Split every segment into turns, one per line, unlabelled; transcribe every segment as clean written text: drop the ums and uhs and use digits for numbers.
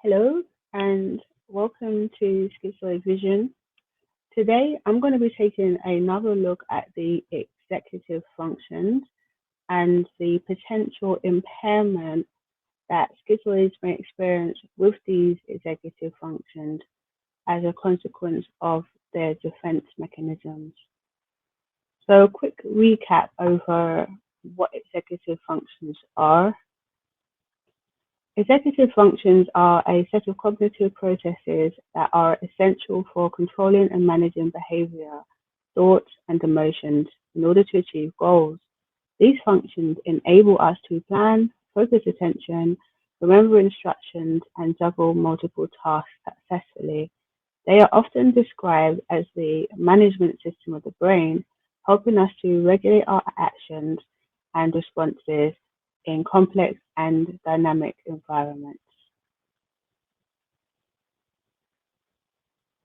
Hello and welcome to Schizoid Vision. Today I'm going to be taking another look at the executive functions and the potential impairment that schizoids may experience with these executive functions as a consequence of their defense mechanisms. So, a quick recap over what executive functions are. Executive functions are a set of cognitive processes that are essential for controlling and managing behavior, thoughts, and emotions in order to achieve goals. These functions enable us to plan, focus attention, remember instructions, and juggle multiple tasks successfully. They are often described as the management system of the brain, helping us to regulate our actions and responses in complex and dynamic environments.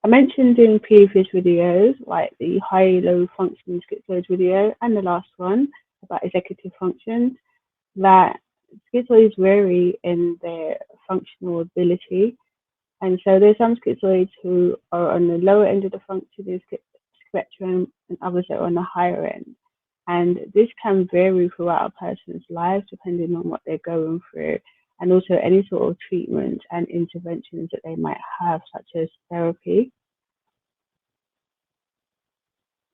I mentioned in previous videos, like the high-low functioning schizoid video and the last one about executive functions, that schizoids vary in their functional ability. And so there's some schizoids who are on the lower end of the functioning spectrum and others that are on the higher end. And this can vary throughout a person's life depending on what they're going through and also any sort of treatment and interventions that they might have, such as therapy.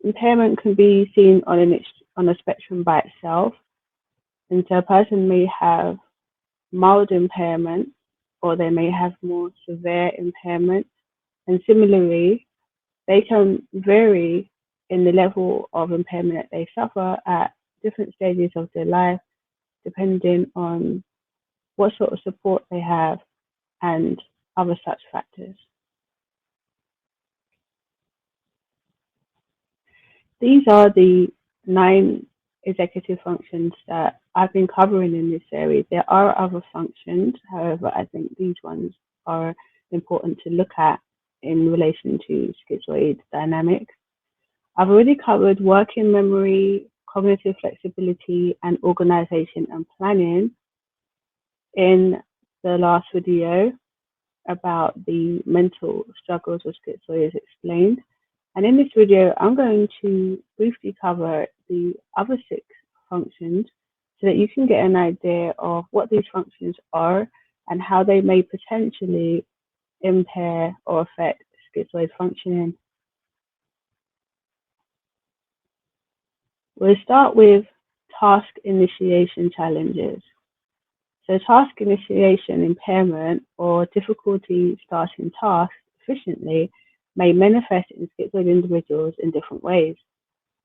Impairment can be seen on a spectrum by itself. And so a person may have mild impairment or they may have more severe impairment. And similarly, they can vary in the level of impairment that they suffer at different stages of their life, depending on what sort of support they have and other such factors. These are the 9 executive functions that I've been covering in this series. There are other functions, however, I think these ones are important to look at in relation to schizoid dynamics. I've already covered working memory, cognitive flexibility, and organization and planning in the last video about the mental struggles of schizoids explained. And in this video, I'm going to briefly cover the other 6 functions so that you can get an idea of what these functions are and how they may potentially impair or affect schizoid functioning. We'll start with task initiation challenges. So task initiation impairment or difficulty starting tasks efficiently may manifest in schizoid individuals in different ways.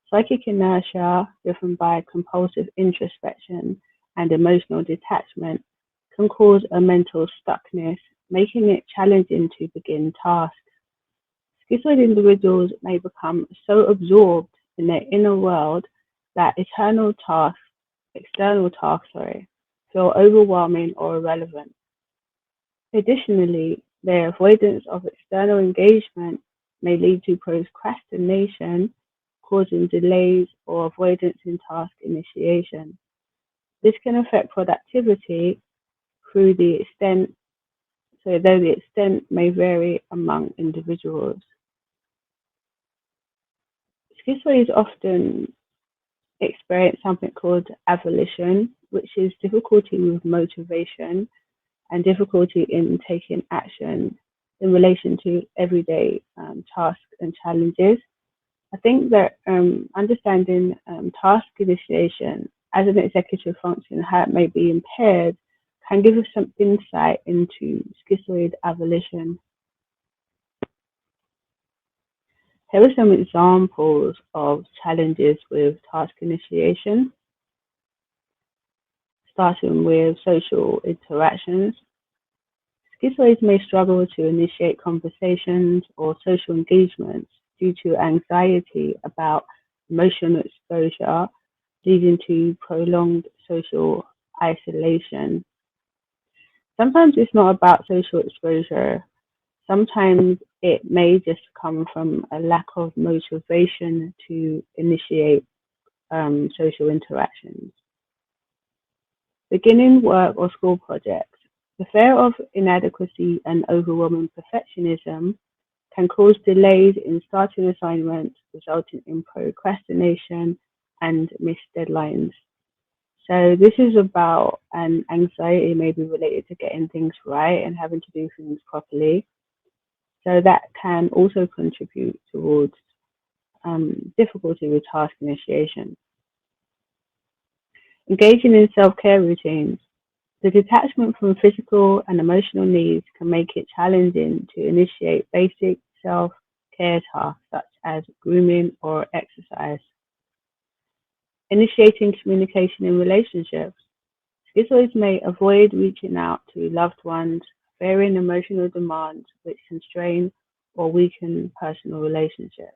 Psychic inertia, driven by compulsive introspection and emotional detachment, can cause a mental stuckness, making it challenging to begin tasks. Schizoid individuals may become so absorbed in their inner world that external tasks, feel overwhelming or irrelevant. Additionally, their avoidance of external engagement may lead to procrastination, causing delays or avoidance in task initiation. This can affect productivity though the extent may vary among individuals. Schizoids often experience something called avolition, which is difficulty with motivation and difficulty in taking action in relation to everyday tasks and challenges. I think that understanding task initiation as an executive function, how it may be impaired, can give us some insight into schizoid avolition. Here are some examples of challenges with task initiation, starting with social interactions. Schizoids may struggle to initiate conversations or social engagements due to anxiety about emotional exposure, leading to prolonged social isolation. Sometimes it's not about social exposure. Sometimes it may just come from a lack of motivation to initiate social interactions. Beginning work or school projects. The fear of inadequacy and overwhelming perfectionism can cause delays in starting assignments, resulting in procrastination and missed deadlines. So this is about an anxiety maybe related to getting things right and having to do things properly. So that can also contribute towards difficulty with task initiation. Engaging in self-care routines. The detachment from physical and emotional needs can make it challenging to initiate basic self-care tasks such as grooming or exercise. Initiating communication in relationships. Schizoids may avoid reaching out to loved ones, fearing emotional demands which can strain or weaken personal relationships.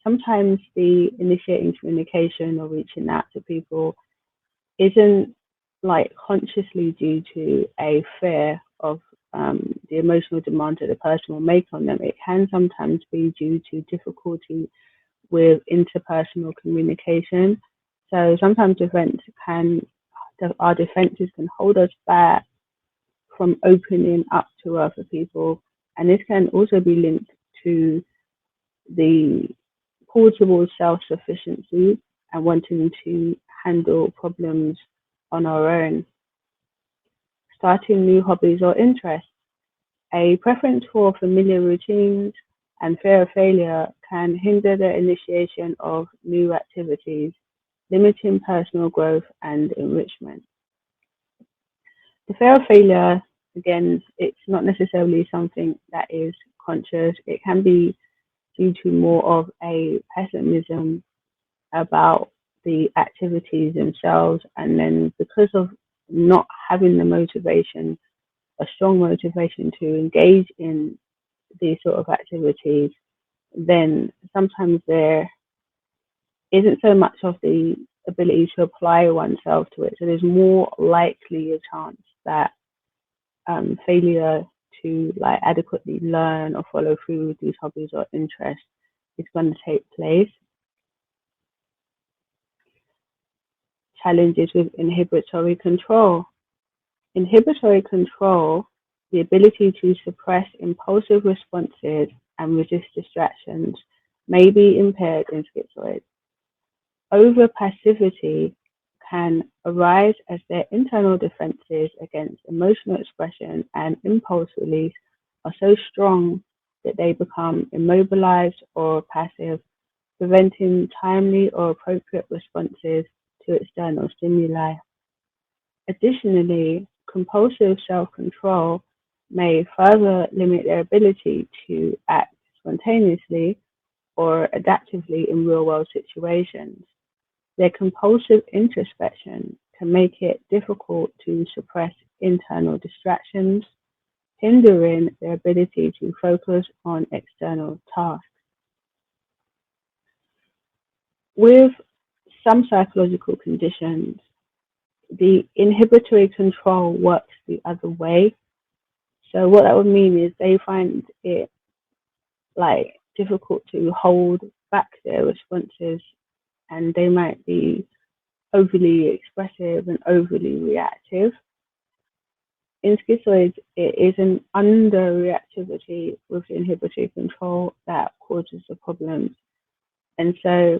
Sometimes the initiating communication or reaching out to people isn't like consciously due to a fear of the emotional demands that the person will make on them. It can sometimes be due to difficulty with interpersonal communication. So sometimes our defenses can hold us back from opening up to other people, and this can also be linked to the pull towards self-sufficiency and wanting to handle problems on our own. Starting new hobbies or interests. A preference for familiar routines and fear of failure can hinder the initiation of new activities, limiting personal growth and enrichment. The fear of failure, again, it's not necessarily something that is conscious. It can be due to more of a pessimism about the activities themselves, and then because of not having the motivation, a strong motivation to engage in these sort of activities, then sometimes there isn't so much of the ability to apply oneself to it. So there's more likely a chance that failure to like adequately learn or follow through with these hobbies or interests is going to take place. Challenges with inhibitory control. Inhibitory control, the ability to suppress impulsive responses and resist distractions, may be impaired in schizoids. Overpassivity can arise as their internal defenses against emotional expression and impulse release are so strong that they become immobilized or passive, preventing timely or appropriate responses to external stimuli. Additionally, compulsive self-control may further limit their ability to act spontaneously or adaptively in real-world situations. Their compulsive introspection can make it difficult to suppress internal distractions, hindering their ability to focus on external tasks. With some psychological conditions, the inhibitory control works the other way. So what that would mean is they find it like difficult to hold back their responses, and they might be overly expressive and overly reactive. In schizoids, it is an underreactivity with the inhibitory control that causes the problems. And so,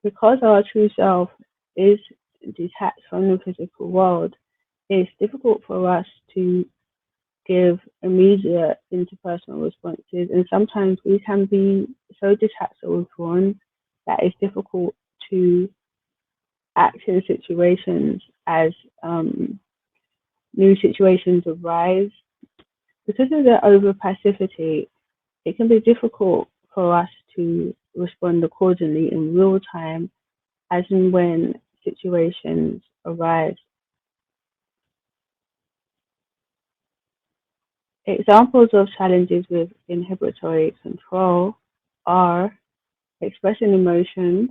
because our true self is detached from the physical world, it's difficult for us to give immediate interpersonal responses. And sometimes we can be so detached or withdrawn that it's difficult to act in situations as new situations arise. Because of the overpassivity, it can be difficult for us to respond accordingly in real time as and when situations arise. Examples of challenges with inhibitory control are expressing emotions.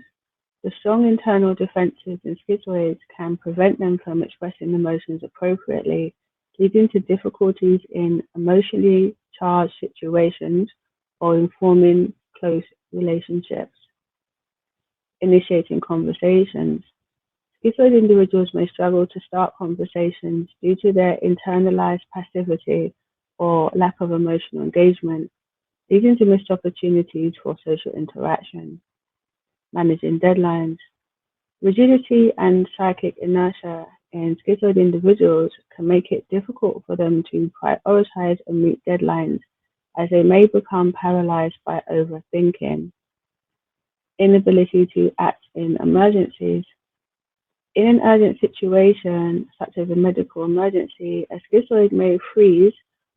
The strong internal defenses in schizoids can prevent them from expressing emotions appropriately, leading to difficulties in emotionally charged situations or in forming close relationships. Initiating conversations. Schizoid individuals may struggle to start conversations due to their internalized passivity or lack of emotional engagement, leading to missed opportunities for social interaction. Managing deadlines. Rigidity and psychic inertia in schizoid individuals can make it difficult for them to prioritize and meet deadlines, as they may become paralyzed by overthinking. Inability to act in emergencies. In an urgent situation, such as a medical emergency, a schizoid may freeze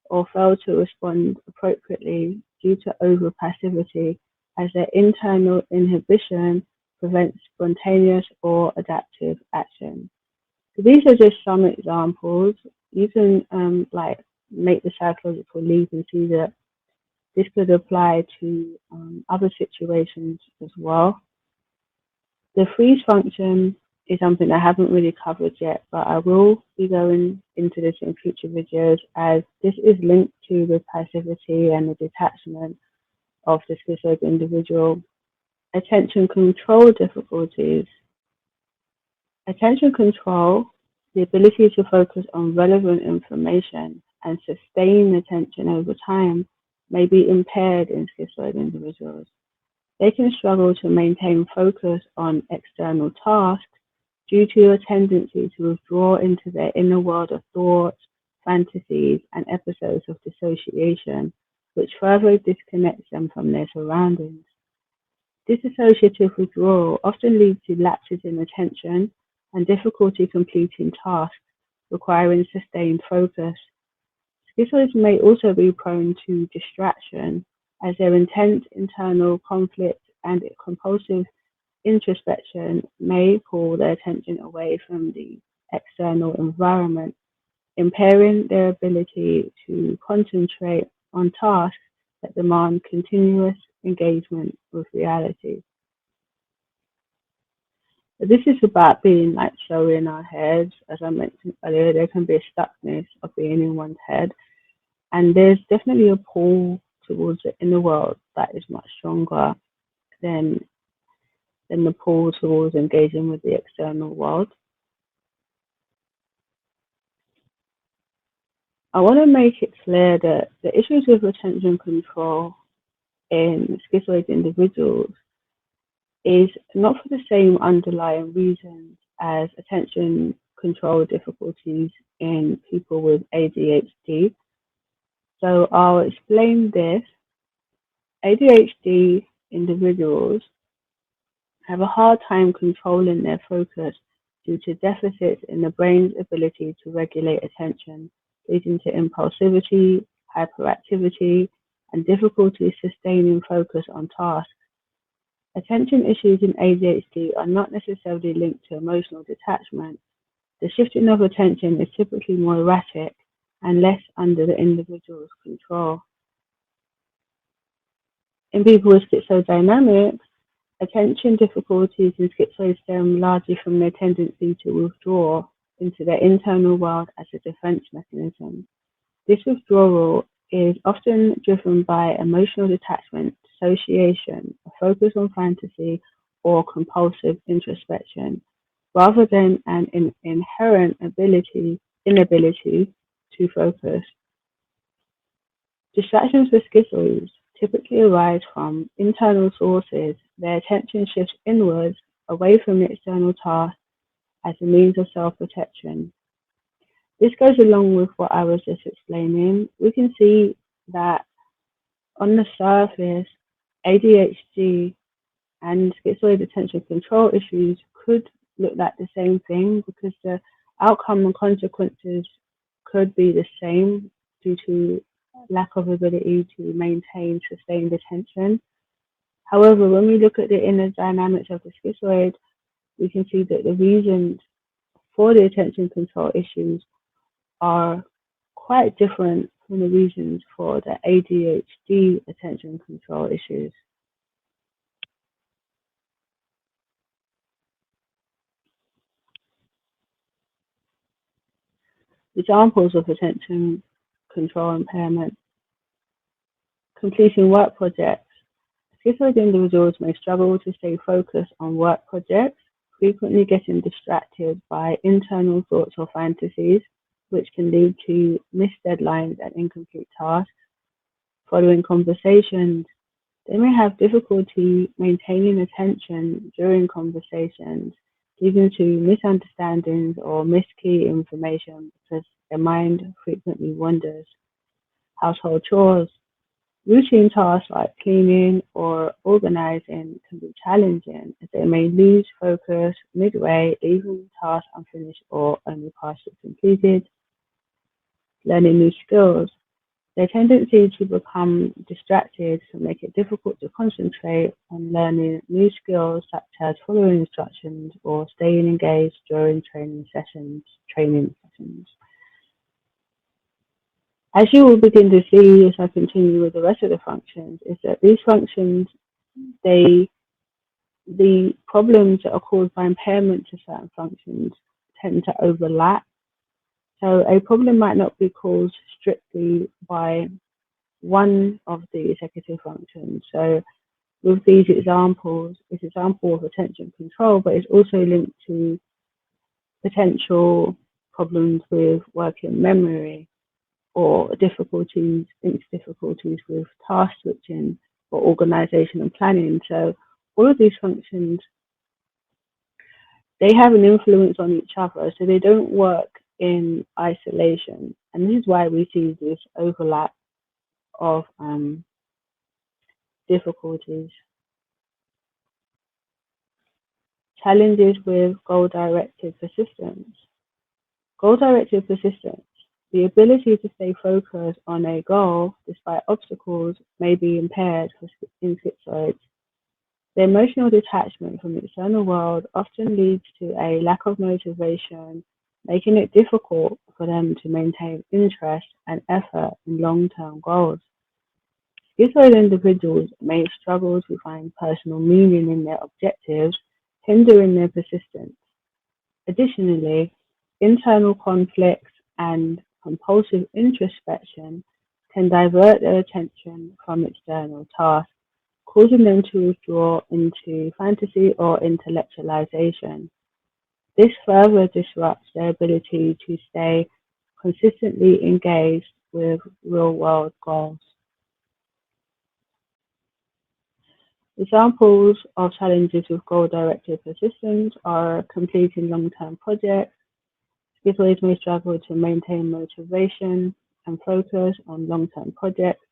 or fail to respond appropriately due to overpassivity, as their internal inhibition prevents spontaneous or adaptive action. So these are just some examples. You can make the psychological leap and see that this could apply to other situations as well. The freeze function is something I haven't really covered yet, but I will be going into this in future videos, as this is linked to the passivity and the detachment of the schizoid individual. Attention control difficulties. Attention control, the ability to focus on relevant information and sustain attention over time, may be impaired in schizoid individuals. They can struggle to maintain focus on external tasks due to a tendency to withdraw into their inner world of thoughts, fantasies, and episodes of dissociation, which further disconnects them from their surroundings. Disassociative withdrawal often leads to lapses in attention and difficulty completing tasks requiring sustained focus. Schizoids may also be prone to distraction, as their intense internal conflict and compulsive introspection may pull their attention away from the external environment, impairing their ability to concentrate on tasks that demand continuous engagement with reality. This is about being like so in our heads. As I mentioned earlier, there can be a stuckness of being in one's head, and there's definitely a pull towards the inner world that is much stronger than the pull towards engaging with the external world. I want to make it clear that the issues with attention control in schizoid individuals is not for the same underlying reasons as attention control difficulties in people with ADHD. So I'll explain this. ADHD individuals have a hard time controlling their focus due to deficits in the brain's ability to regulate attention, leading to impulsivity, hyperactivity, and difficulty sustaining focus on tasks. Attention issues in ADHD are not necessarily linked to emotional detachment. The shifting of attention is typically more erratic and less under the individual's control. In people with schizodynamics, attention difficulties in schizoids stem largely from their tendency to withdraw into their internal world as a defense mechanism. This withdrawal is often driven by emotional detachment, dissociation, a focus on fantasy, or compulsive introspection, rather than an inherent inability to focus. Distractions with schizoids typically arise from internal sources. Their attention shifts inwards, away from the external task, as a means of self-protection. This goes along with what I was just explaining. We can see that on the surface, ADHD and schizoid attention control issues could look like the same thing, because the outcome and consequences could be the same due to lack of ability to maintain sustained attention. However, when we look at the inner dynamics of the schizoid, we can see that the reasons for the attention control issues are quite different from the reasons for the ADHD attention control issues. Examples of attention control impairment: completing work projects. Schizoid individuals may struggle to stay focused on work projects, frequently getting distracted by internal thoughts or fantasies, which can lead to missed deadlines and incomplete tasks. Following conversations, they may have difficulty maintaining attention during conversations, leading to misunderstandings or missed key information because their mind frequently wanders. Household chores. Routine tasks like cleaning or organizing can be challenging as they may lose focus midway, leaving tasks unfinished or only partially completed. Learning new skills. Their tendency to become distracted can make it difficult to concentrate on learning new skills such as following instructions or staying engaged during training sessions. As you will begin to see as I continue with the rest of the functions, is that these functions, they the problems that are caused by impairment to certain functions tend to overlap. So a problem might not be caused strictly by one of the executive functions. So with these examples, it's an example of attention control, but it's also linked to potential problems with working memory or difficulties with task switching or organization and planning. So all of these functions, they have an influence on each other, so they don't work in isolation. And this is why we see this overlap of difficulties. Challenges with goal-directed persistence. Goal-directed persistence. The ability to stay focused on a goal despite obstacles may be impaired in schizoids. The emotional detachment from the external world often leads to a lack of motivation, making it difficult for them to maintain interest and effort in long-term goals. Schizoid individuals may struggle to find personal meaning in their objectives, hindering their persistence. Additionally, internal conflicts and compulsive introspection can divert their attention from external tasks, causing them to withdraw into fantasy or intellectualization. This further disrupts their ability to stay consistently engaged with real-world goals. Examples of challenges with goal-directed persistence are completing long-term projects. Schizoids may struggle to maintain motivation and focus on long-term projects,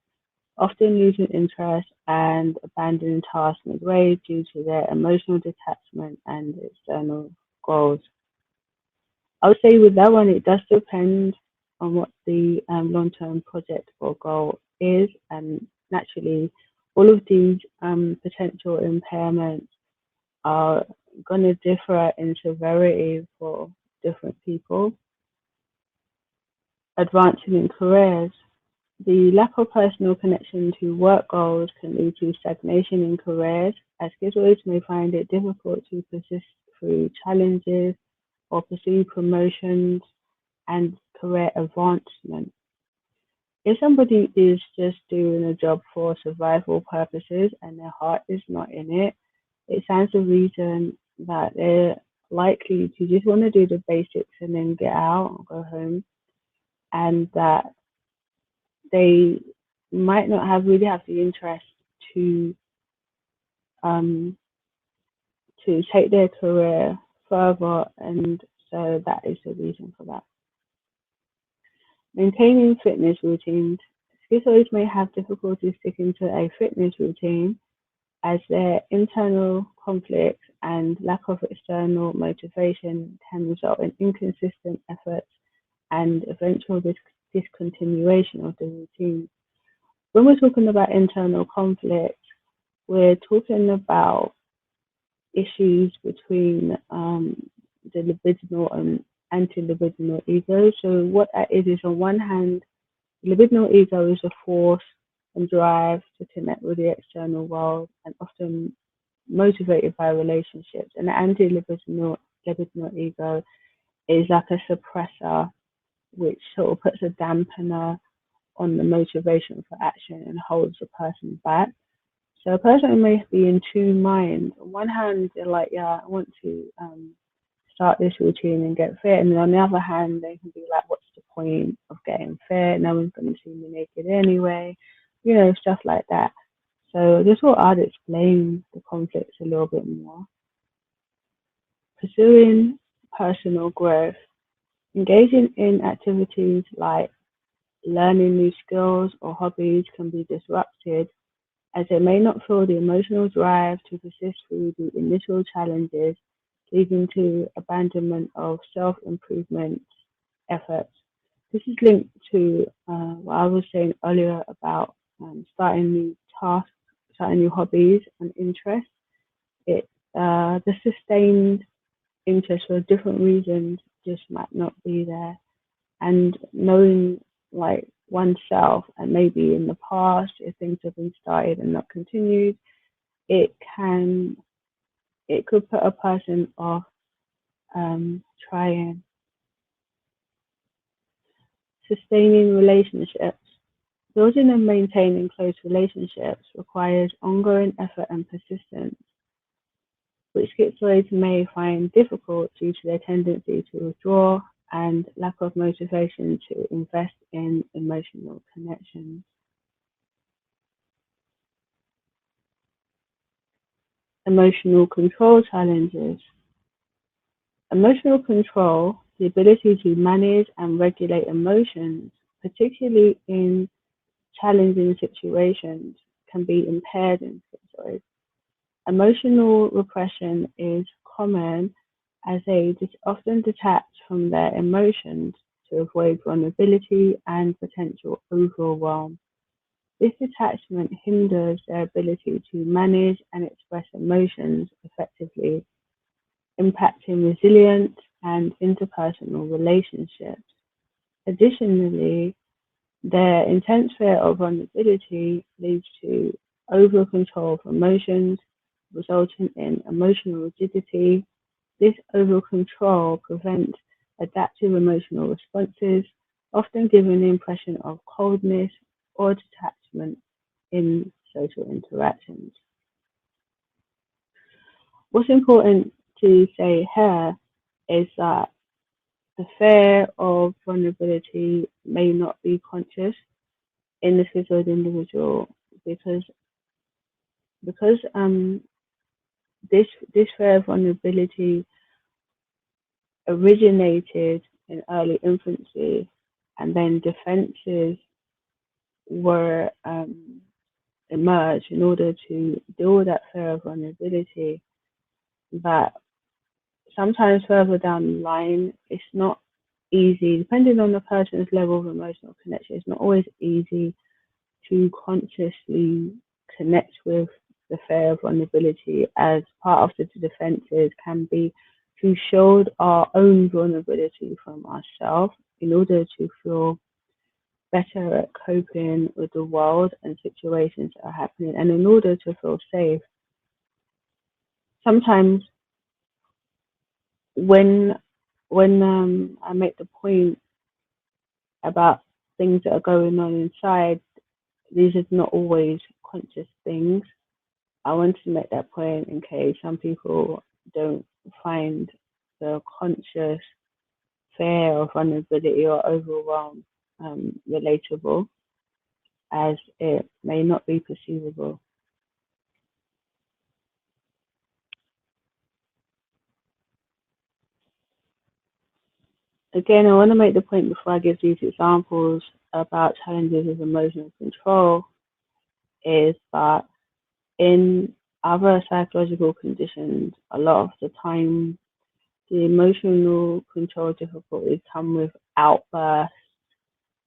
often losing interest and abandoning tasks midway due to their emotional detachment and external goals. I would say with that one, it does depend on what the long-term project or goal is, and naturally, all of these potential impairments are going to differ in severity for different people. Advancing in careers. The lack of personal connection to work goals can lead to stagnation in careers, as schizoids may find it difficult to persist through challenges or pursue promotions and career advancement. If somebody is just doing a job for survival purposes and their heart is not in it, it stands to reason that they're likely to just want to do the basics and then get out and go home, and that they might not have the interest to um, to take their career further, and so that is the reason for that. Maintaining fitness routines. Schizoids may have difficulty sticking to a fitness routine as their internal conflicts and lack of external motivation can result in inconsistent efforts and eventual discontinuation of the routine. When we're talking about internal conflict, we're talking about issues between the libidinal and anti-libidinal ego. So what that is on one hand, the libidinal ego is a force and drive to connect with the external world and often motivated by relationships. And the anti-libidinal ego is like a suppressor, which sort of puts a dampener on the motivation for action and holds the person back. So a person may be in two minds. On one hand, they're like, yeah, I want to start this routine and get fit. And then on the other hand, they can be like, what's the point of getting fit? No one's going to see me naked anyway. Stuff like that. So this will I'd explain the conflicts a little bit more. Pursuing personal growth. Engaging in activities like learning new skills or hobbies can be disrupted as they may not feel the emotional drive to persist through the initial challenges, leading to abandonment of self-improvement efforts. This is linked to what I was saying earlier about starting new tasks, starting new hobbies and interests. The sustained interest for different reasons just might not be there, and knowing like oneself and maybe in the past if things have been started and not continued, it can it could put a person off trying. Sustaining relationships. Building and maintaining close relationships requires ongoing effort and persistence, which schizoids may find difficult due to their tendency to withdraw and lack of motivation to invest in emotional connections. Emotional control challenges. Emotional control, the ability to manage and regulate emotions, particularly in challenging situations, can be impaired in schizoids. Emotional repression is common as they often detach from their emotions to avoid vulnerability and potential overwhelm. This detachment hinders their ability to manage and express emotions effectively, impacting resilience and interpersonal relationships. Additionally, their intense fear of vulnerability leads to over-control of emotions, resulting in emotional rigidity. This over-control prevents adaptive emotional responses, often giving the impression of coldness or detachment in social interactions. What's important to say here is that the fear of vulnerability may not be conscious in the schizoid individual because because this fear of vulnerability originated in early infancy, and then defenses were emerged in order to deal with that fear of vulnerability. But sometimes further down the line, it's not easy, depending on the person's level of emotional connection. It's not always easy to consciously connect with the fear of vulnerability, as part of the defenses can be to shield our own vulnerability from ourselves in order to feel better at coping with the world and situations that are happening, and in order to feel safe. Sometimes when I make the point about things that are going on inside, these are not always conscious things. I want to make that point in case some people don't find the conscious fear of vulnerability or overwhelm relatable, as it may not be perceivable. Again, I want to make the point before I give these examples about challenges with emotional control is that in other psychological conditions, a lot of the time, the emotional control difficulties come with outbursts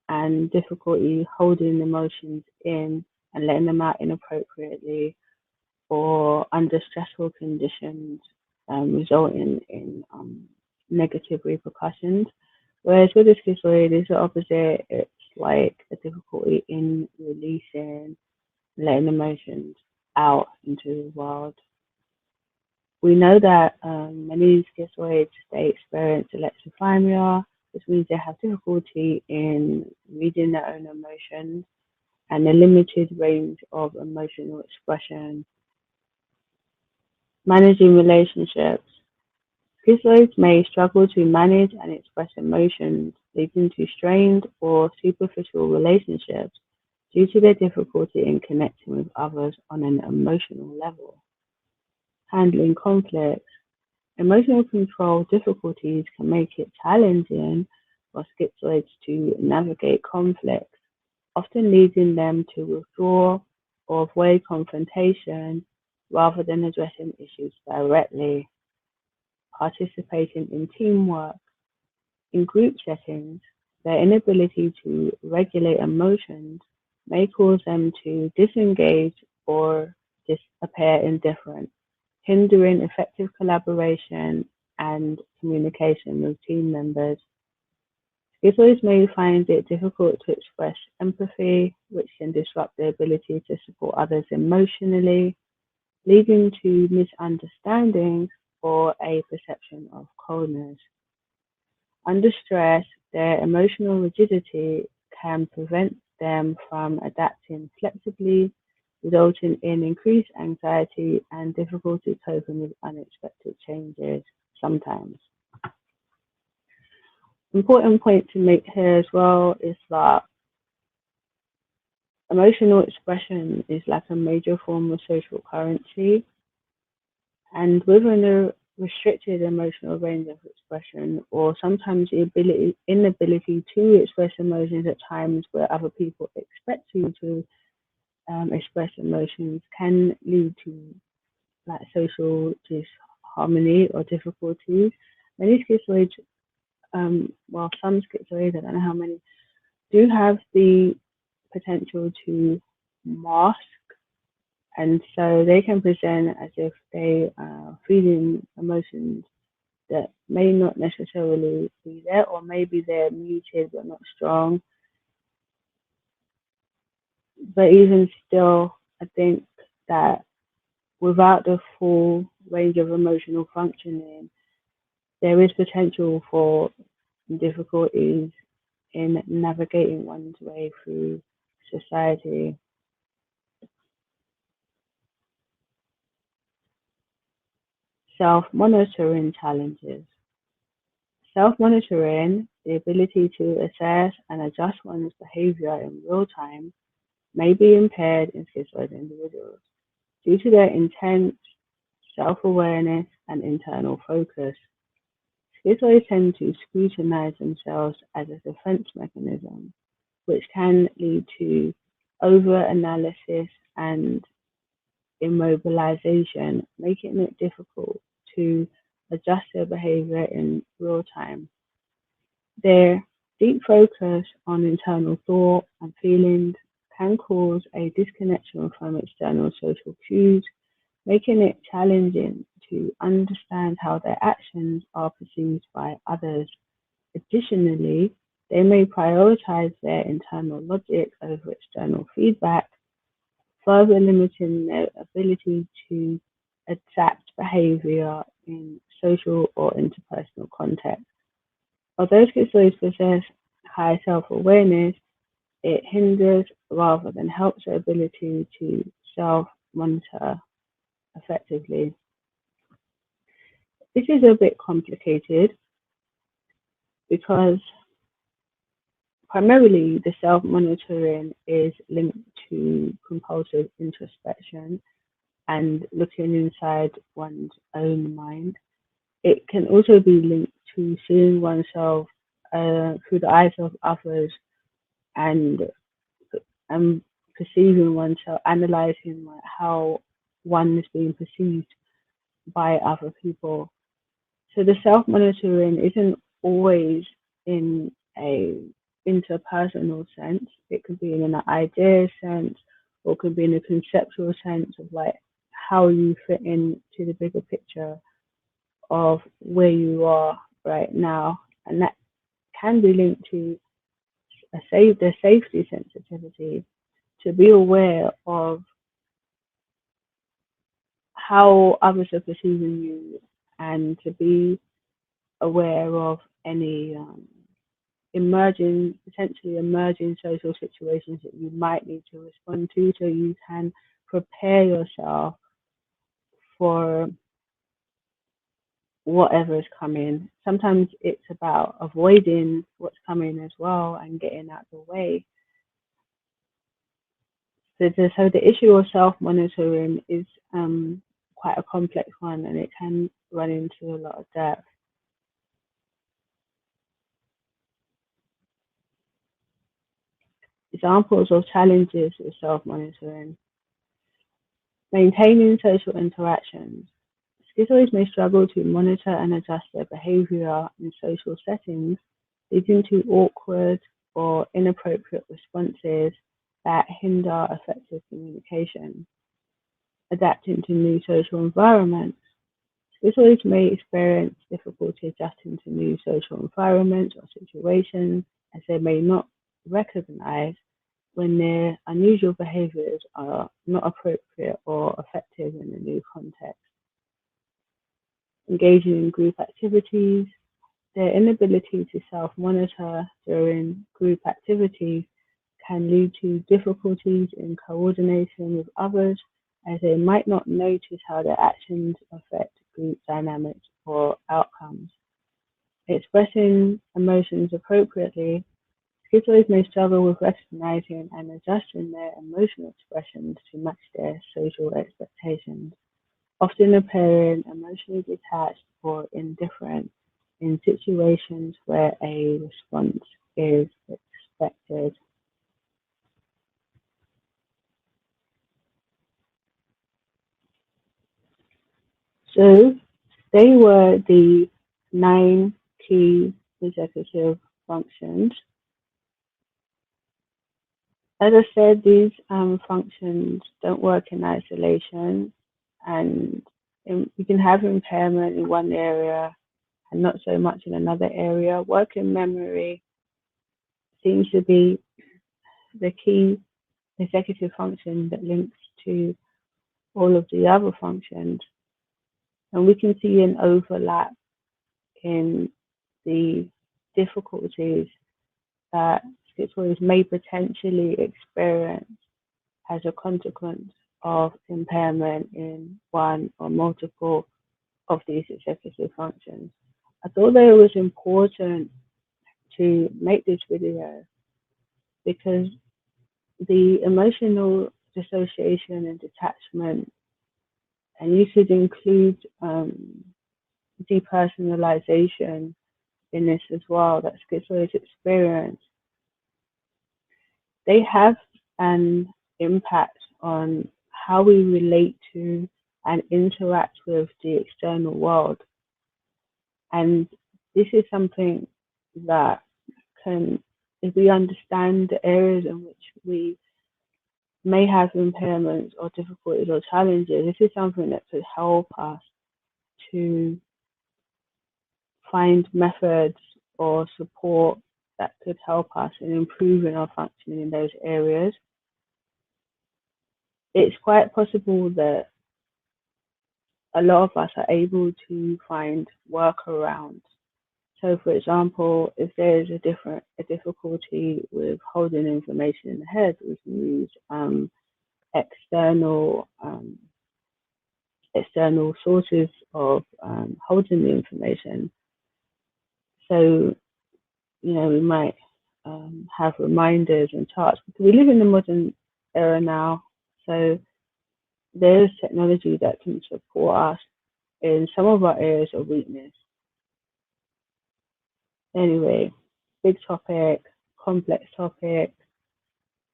and difficulty holding emotions in and letting them out inappropriately or under stressful conditions, resulting in negative repercussions. Whereas with the schizoid, it's the opposite. It's like a difficulty in releasing, letting emotions out into the world. We know that many schizoids, they experience alexithymia, which means they have difficulty in reading their own emotions, and a limited range of emotional expression. Managing relationships. Schizoids may struggle to manage and express emotions, leading to strained or superficial relationships due to their difficulty in connecting with others on an emotional level. Handling conflict. Emotional control difficulties can make it challenging for schizoids to navigate conflict, often leading them to withdraw or avoid confrontation rather than addressing issues directly. Participating in teamwork. In group settings, their inability to regulate emotions may cause them to disengage or appear indifferent, hindering effective collaboration and communication with team members. Schizoids may find it difficult to express empathy, which can disrupt their ability to support others emotionally, leading to misunderstandings or a perception of coldness. Under stress, their emotional rigidity can prevent them from adapting flexibly, resulting in increased anxiety and difficulty coping with unexpected changes sometimes. Important point to make here as well is that emotional expression is like a major form of social currency, and within a restricted emotional range of expression, or sometimes the inability to express emotions at times where other people expect you to express emotions, can lead to like social disharmony or difficulties. Many schizoids, well, some schizoids, I don't know how many, do have the potential to mask, and so they can present as if they are feeling emotions that may not necessarily be there, or maybe they're muted but not strong. But even still, I think that without the full range of emotional functioning, there is potential for difficulties in navigating one's way through society. Self monitoring challenges. Self monitoring, the ability to assess and adjust one's behavior in real time, may be impaired in schizoid individuals due to their intense self-awareness and internal focus. Schizoids tend to scrutinize themselves as a defense mechanism, which can lead to over-analysis and immobilization, making it difficult to adjust their behavior in real time. Their deep focus on internal thought and feelings can cause a disconnection from external social cues, making it challenging to understand how their actions are perceived by others. Additionally, they may prioritize their internal logic over external feedback, further limiting their ability to adapt behavior in social or interpersonal contexts. Although schizoids possess high self-awareness, it hinders rather than helps their ability to self-monitor effectively. This is a bit complicated because primarily the self-monitoring is linked to compulsive introspection and looking inside one's own mind. It can also be linked to seeing oneself through the eyes of others and perceiving oneself, analyzing like, how one is being perceived by other people. So the self monitoring isn't always in a interpersonal sense. It could be in an idea sense, or it could be in a conceptual sense of like how you fit into the bigger picture of where you are right now, and that can be linked to the safety sensitivity, to be aware of how others are perceiving you, and to be aware of any potentially emerging social situations that you might need to respond to, so you can prepare yourself for whatever is coming. Sometimes it's about avoiding what's coming as well and getting out of the way. So the issue of self-monitoring is quite a complex one, and it can run into a lot of depth. Examples of challenges with self-monitoring: maintaining social interactions. Schizoids may struggle to monitor and adjust their behavior in social settings, leading to awkward or inappropriate responses that hinder effective communication. Adapting to new social environments. Schizoids may experience difficulty adjusting to new social environments or situations, as they may not recognize when their unusual behaviors are not appropriate or effective in a new context. Engaging in group activities. Their inability to self-monitor during group activities can lead to difficulties in coordination with others, as they might not notice how their actions affect group dynamics or outcomes. Expressing emotions appropriately. Schizoids may struggle with recognizing and adjusting their emotional expressions to match their social expectations, often appearing emotionally detached or indifferent in situations where a response is expected. So they were the 9 key executive functions. As I said, these functions don't work in isolation, and you can have impairment in one area and not so much in another area. Working memory seems to be the key executive function that links to all of the other functions. And we can see an overlap in the difficulties that schizoids may potentially experience as a consequence of impairment in one or multiple of these executive functions. I thought that it was important to make this video because the emotional dissociation and detachment, and you could include depersonalization in this as well, that schizoids experience, they have an impact on how we relate to and interact with the external world. And this is something that can, if we understand the areas in which we may have impairments or difficulties or challenges, this is something that could help us to find methods or support that could help us in improving our functioning in those areas. It's quite possible that a lot of us are able to find workarounds. So, for example, if there's a difficulty with holding information in the head, we can use external external sources of holding the information. So, we might have reminders and charts, because we live in the modern era now. So there's technology that can support us in some of our areas of weakness. Anyway, big topic, complex topic,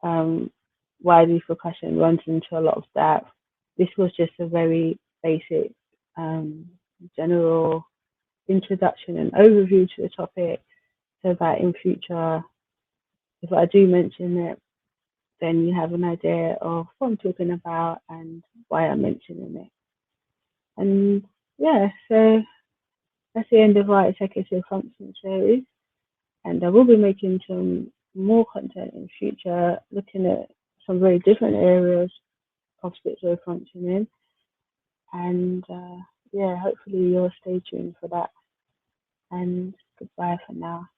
why repercussion runs into a lot of that. This was just a very basic, general introduction and overview to the topic, so that in future, if I do mention it, then you have an idea of what I'm talking about and why I'm mentioning it. And yeah, so that's the end of our executive function series. And I will be making some more content in future, looking at some very different areas of schizoid functioning. And yeah, hopefully you'll stay tuned for that. And goodbye for now.